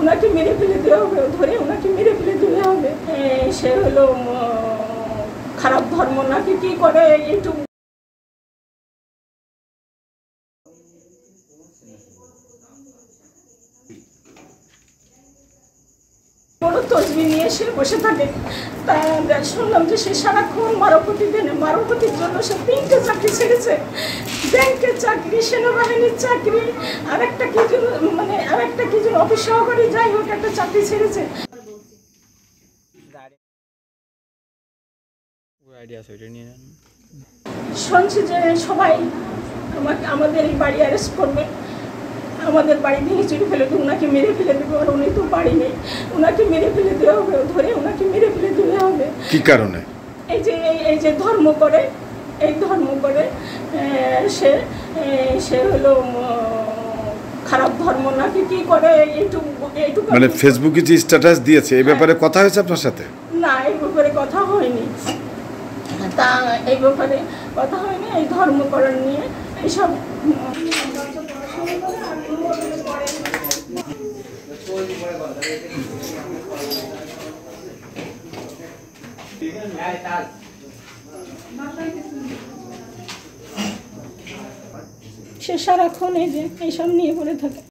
ওনাকে মেরে ফেলে দেওয়া হবে, ধরে ওনাকে মেরে ফেলে দেওয়া হবে। সে হলো খারাপ ধর্ম নাকি কি করে একটু বড় তসবি নিয়ে এসে বসে থাকে। তা শুনলাম যে সে সারাক্ষণ মারপতির জন্য সে 3টে চাকরি ছেড়েছে, ব্যাংকের চাকরি, সেনাবাহিনীর চাকরি, আরেকটা কি যেন অফিস সহকারী, যাই হোক একটা চাকরি ছেড়েছে। শুনছি যে সবাই আমাদের এই বাড়ি অ্যারেস্ট করবে, আমাদের বাড়ি ভেঙে চুরি ফেলে দেবে, ওনাকে মেরে ফেলে দেবে। আর উনি তো বাড়ি নেই, ওনাকে মেরে ফেলে দেওয়া হবে, ধরে ওনাকে মেরে ফেলে দেওয়া হবে। কি কারণে? এই যে ধর্ম করে, এই ধর্ম করে সে হলো খারাপ ধর্ম নাকি কি করে একটু মানে ফেসবুকে যে স্ট্যাটাস দিয়েছে এই ব্যাপারে কথা হয়েছে আপনার সাথে? না, এই ব্যাপারে কথা হয়নি। তা এই ব্যাপারে কথা হয়নি, এই ধর্মকরণ নিয়ে এইসব। সে সারাক্ষণ এই যে এইসব নিয়ে পড়ে থাকে।